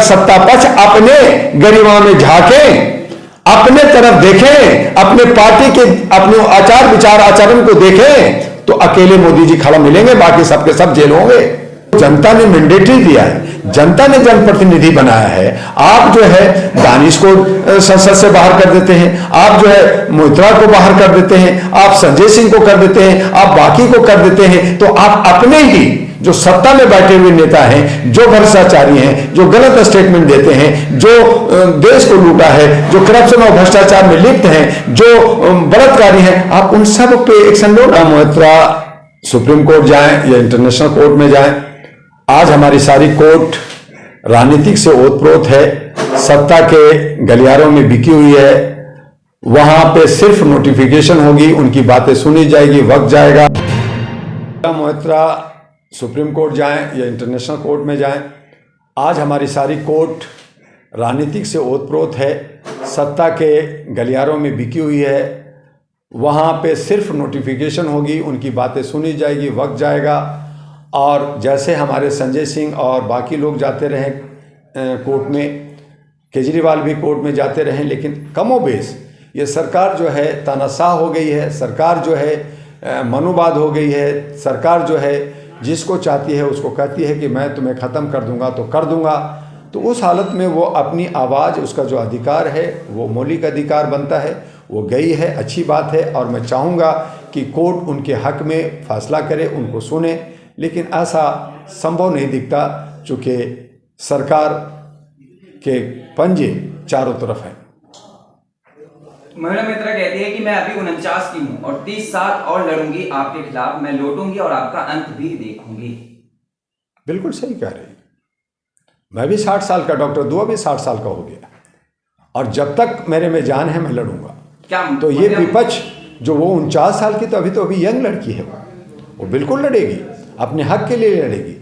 सत्ता पक्ष अपने गरिमा में झांके, अपने तरफ देखें, अपने पार्टी के अपने आचार विचार आचरण को देखें, तो अकेले मोदी जी खड़ा मिलेंगे, बाकी सबके सब जेल होंगे। जनता ने मैंडेटरी दिया है, जनता ने जनप्रतिनिधि बनाया है। आप जो है दानिश को संसद से बाहर कर देते हैं, आप जो है मोइत्रा को बाहर कर देते हैं, आप संजय सिंह को कर देते हैं, आप बाकी को कर देते हैं, तो आप अपने ही जो सत्ता में बैठे हुए नेता हैं, जो भ्रष्टाचारी हैं, जो गलत स्टेटमेंट देते हैं, जो देश को लूटा है, जो करप्शन और भ्रष्टाचार में लिप्त हैं, जो बलात्कारी हैं, आप उन सब पे एक्शन लो ना। मोइत्रा सुप्रीम कोर्ट जाएं या इंटरनेशनल कोर्ट में जाएं, आज हमारी सारी कोर्ट राजनीतिक से ओतप्रोत है, सत्ता के गलियारों में बिकी हुई है। वहां पे सिर्फ नोटिफिकेशन होगी, उनकी बातें सुनी जाएगी, वक्त जाएगा। मोइत्रा सुप्रीम कोर्ट जाएं या इंटरनेशनल कोर्ट में जाएं, आज हमारी सारी कोर्ट राजनीतिक से ओतप्रोत है, सत्ता के गलियारों में बिकी हुई है। वहाँ पे सिर्फ नोटिफिकेशन होगी, उनकी बातें सुनी जाएगी, वक्त जाएगा। और जैसे हमारे संजय सिंह और बाकी लोग जाते रहे कोर्ट में, केजरीवाल भी कोर्ट में जाते रहे, लेकिन कमोबेश ये सरकार जो है तानाशाह हो गई है, सरकार जो है मनुवाद हो गई है। सरकार जो है जिसको चाहती है उसको कहती है कि मैं तुम्हें ख़त्म कर दूंगा तो कर दूंगा। तो उस हालत में वो अपनी आवाज़, उसका जो अधिकार है वो मौलिक अधिकार बनता है, वो गई है, अच्छी बात है। और मैं चाहूँगा कि कोर्ट उनके हक में फैसला करे, उनको सुने, लेकिन ऐसा संभव नहीं दिखता चूँकि सरकार के पंजे चारों तरफ हैं। महिला मित्रा कहती है कि मैं अभी 49 की हूँ और 30 साल और लड़ूंगी आपके खिलाफ, मैं लौटूंगी और आपका अंत भी देखूंगी। बिल्कुल सही कह रही। मैं भी 60 साल का, डॉक्टर दुआ भी 60 साल का हो गया, और जब तक मेरे में जान है मैं लड़ूंगा। क्या तो ये विपक्ष जो वो 49 साल की, तो अभी यंग लड़की है, वो बिल्कुल लड़ेगी, अपने हक के लिए लड़ेगी।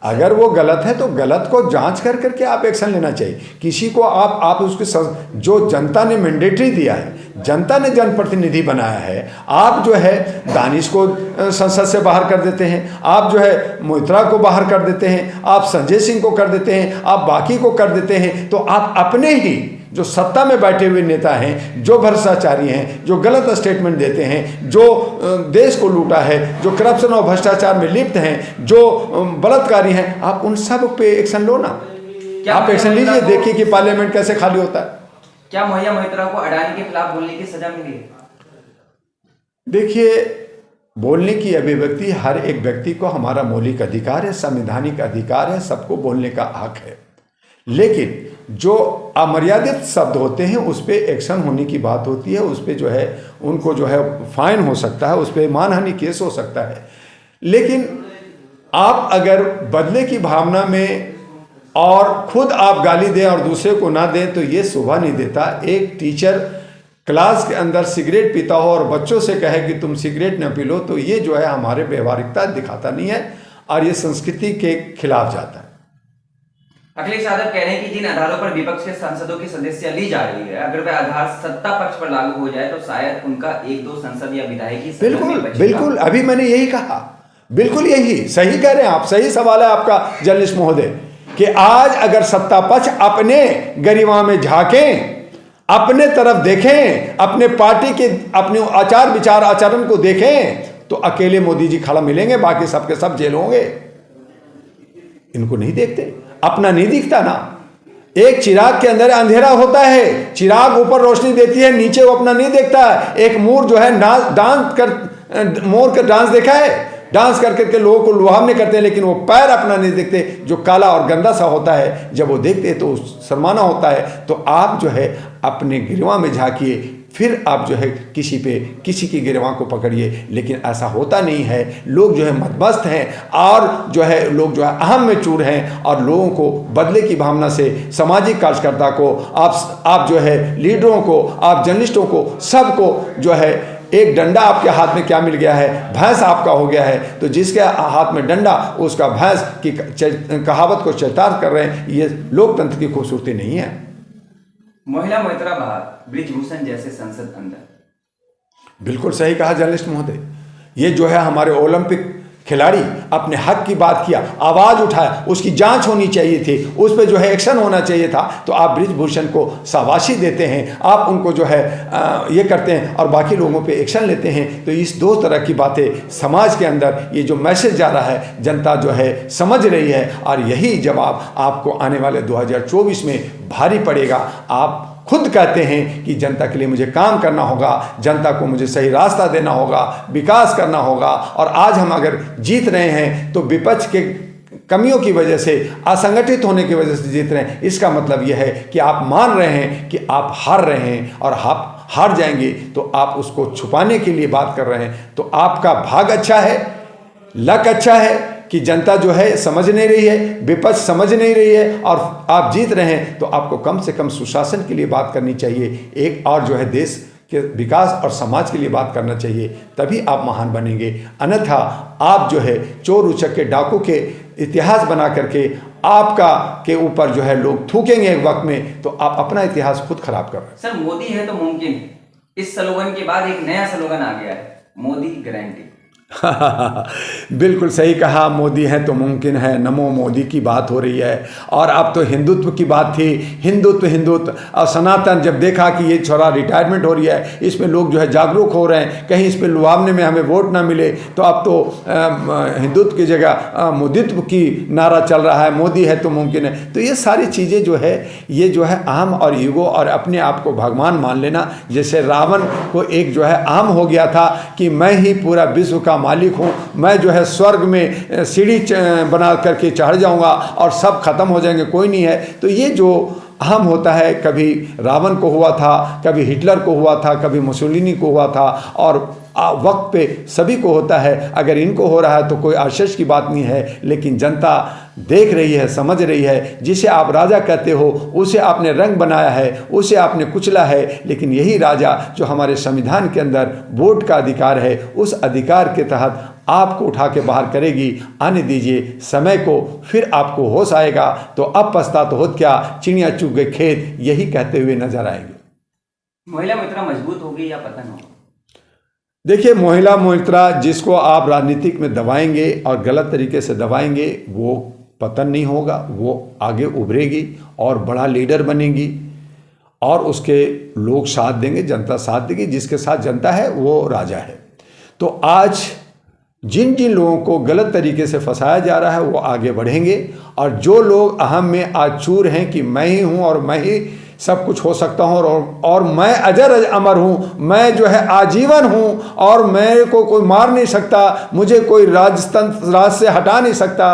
अगर वो गलत है तो गलत को जांच कर करके आप एक्शन लेना चाहिए। किसी को आप उसके जो जनता ने मैंडेटरी दिया है, जनता ने जनप्रतिनिधि बनाया है, आप जो है दानिश को संसद से बाहर कर देते हैं, आप जो है मोइत्रा को बाहर कर देते हैं, आप संजय सिंह को कर देते हैं, आप बाकी को कर देते हैं, तो आप अपने ही जो सत्ता में बैठे हुए नेता हैं, जो भ्रष्टाचारी हैं, जो गलत स्टेटमेंट देते हैं, जो देश को लूटा है, जो करप्शन और भ्रष्टाचार में लिप्त हैं, जो बलात्कारी हैं, आप उन सब पे एक्शन लो ना। आप एक्शन लीजिए, देखिए कि पार्लियामेंट कैसे खाली होता है। क्या महिला मोइत्रा को अडानी के खिलाफ बोलने की सजा मिली है? देखिए, बोलने की अभिव्यक्ति हर एक व्यक्ति को हमारा मौलिक अधिकार है, संवैधानिक अधिकार है, सबको बोलने का हक है। लेकिन जो अमर्यादित शब्द होते हैं उस पर एक्शन होने की बात होती है, उस पर जो है उनको जो है फाइन हो सकता है, उस पर मानहानि केस हो सकता है। लेकिन आप अगर बदले की भावना में और खुद आप गाली दें और दूसरे को ना दें तो ये शोभा नहीं देता। एक टीचर क्लास के अंदर सिगरेट पीता हो और बच्चों से कहे कि तुम सिगरेट न पी लो, तो ये जो है हमारे व्यवहारिकता दिखाता नहीं है और ये संस्कृति के खिलाफ जाता है। अखिलेश यादव कह रहे हैं कि जिन आधारों पर विपक्ष के सांसदों की सदस्यता ली जा रही है, अगर वह आधार सत्ता पक्ष पर लागू हो जाए तो शायद उनका 1-2 संसद या विधायकी। बिल्कुल अभी मैंने यही कहा, बिल्कुल यही सही कह रहे हैं आप, सही सवाल है आपका जर्नलिस्ट महोदय, कि आज अगर सत्ता पक्ष अपने गरिमा में झांकें, अपने तरफ देखें, अपने पार्टी के अपने आचार विचार आचरण को देखें, तो अकेले मोदी जी खड़ा मिलेंगे, बाकी सबके सब जेल होंगे। इनको नहीं देखते, अपना नहीं दिखता ना। एक चिराग के अंदर अंधेरा होता है, चिराग ऊपर रोशनी देती है, नीचे वो अपना नहीं देखता। एक मोर जो है मोर का डांस देखा है, डांस कर करके लोगों को लुभावने करते हैं, लेकिन वो पैर अपना नहीं देखते, जो काला और गंदा सा होता है, जब वो देखते हैं तो शर्माना होता है। तो आप जो है अपने गिरवा में झांकिए, फिर आप जो है किसी की गिरवा को पकड़िए, लेकिन ऐसा होता नहीं है। लोग जो है मदमस्त हैं और जो है लोग जो है अहम में चूर हैं, और लोगों को बदले की भावना से, सामाजिक कार्यकर्ता को, आप जो है लीडरों को, आप जर्नलिस्टों को, सबको जो है एक डंडा आपके हाथ में क्या मिल गया है, भैंस आपका हो गया है। तो जिसके हाथ में डंडा, उसका भैंस की कहावत को चरितार्थ कर रहे हैं। ये लोकतंत्र की खूबसूरती नहीं है। महिला मोइत्रा बाहर, ब्रिजभूषण जैसे संसद अंदर। बिल्कुल सही कहा जर्नलिस्ट महोदय। ये जो है हमारे ओलंपिक खिलाड़ी अपने हक की बात किया, आवाज़ उठाया, उसकी जांच होनी चाहिए थी, उस पर जो है एक्शन होना चाहिए था, तो आप बृजभूषण को शाबाशी देते हैं, आप उनको जो है ये करते हैं और बाकी लोगों पे एक्शन लेते हैं। तो इस दो तरह की बातें समाज के अंदर ये जो मैसेज जा रहा है जनता जो है समझ रही है, और यही जवाब आपको आने वाले 2024 में भारी पड़ेगा। आप खुद कहते हैं कि जनता के लिए मुझे काम करना होगा, जनता को मुझे सही रास्ता देना होगा, विकास करना होगा, और आज हम अगर जीत रहे हैं तो विपक्ष के कमियों की वजह से, असंगठित होने की वजह से जीत रहे हैं। इसका मतलब यह है कि आप मान रहे हैं कि आप हार रहे हैं, और आप हार जाएंगे तो आप उसको छुपाने के लिए बात कर रहे हैं। तो आपका भाग अच्छा है, लक अच्छा है कि जनता जो है समझ नहीं रही है, विपक्ष समझ नहीं रही है, और आप जीत रहे हैं। तो आपको कम से कम सुशासन के लिए बात करनी चाहिए, एक और जो है देश के विकास और समाज के लिए बात करना चाहिए, तभी आप महान बनेंगे। अन्यथा आप जो है चोर उचक्के डाकू के इतिहास बना करके आपका के ऊपर जो है लोग थूकेंगे एक वक्त में, तो आप अपना इतिहास खुद खराब कर रहे हैं। सर, मोदी है तो मुमकिन है, इस स्लोगन के बाद एक नया स्लोगन आ गया है, मोदी गारंटी। बिल्कुल सही कहा, मोदी है तो मुमकिन है, नमो मोदी की बात हो रही है। और अब तो हिंदुत्व की बात थी, हिंदुत्व और सनातन, जब देखा कि ये छोरा रिटायरमेंट हो रही है, इसमें लोग जो है जागरूक हो रहे हैं, कहीं इस पर लुभावने में हमें वोट ना मिले, तो अब तो हिंदुत्व की जगह मोदित्व की नारा चल रहा है, मोदी है तो मुमकिन है। तो ये सारी चीज़ें जो है ये जो है अहम और ईगो और अपने आप को भगवान मान लेना, जैसे रावण को एक जो है अहम हो गया था कि मैं ही पूरा विश्व का मालिक हूँ, मैं जो है स्वर्ग में सीढ़ी बना करके चढ़ जाऊंगा और सब खत्म हो जाएंगे, कोई नहीं है। तो ये जो अहम होता है, कभी रावण को हुआ था, कभी हिटलर को हुआ था, कभी मुसोलिनी को हुआ था, और वक्त पे सभी को होता है। अगर इनको हो रहा है तो कोई आश्चर्य की बात नहीं है, लेकिन जनता देख रही है, समझ रही है। जिसे आप राजा कहते हो उसे आपने रंग बनाया है, उसे आपने कुचला है, लेकिन यही राजा जो हमारे संविधान के अंदर वोट का अधिकार है, उस अधिकार के तहत आपको उठा के बाहर करेगी। आने दीजिए समय को, फिर आपको होश आएगा। तो अब पछता तो होत क्या, चिड़िया चुग गए खेत, यही कहते हुए नजर आएंगे। महिला मित्र मजबूत होगी या पतन होगा? देखिए, महिला मोहित्रा जिसको आप राजनीतिक में दबाएंगे और गलत तरीके से दबाएंगे, वो पतन नहीं होगा, वो आगे उभरेगी और बड़ा लीडर बनेगी, और उसके लोग साथ देंगे, जनता साथ देगी। जिसके साथ जनता है वो राजा है। तो आज जिन जिन लोगों को गलत तरीके से फंसाया जा रहा है वो आगे बढ़ेंगे, और जो लोग अहम में आज चूर हैं कि मैं ही हूँ और मैं ही सब कुछ हो सकता हूँ, और मैं अजर अमर हूँ, मैं जो है आजीवन हूँ, और मेरे को कोई मार नहीं सकता, मुझे कोई राज से हटा नहीं सकता,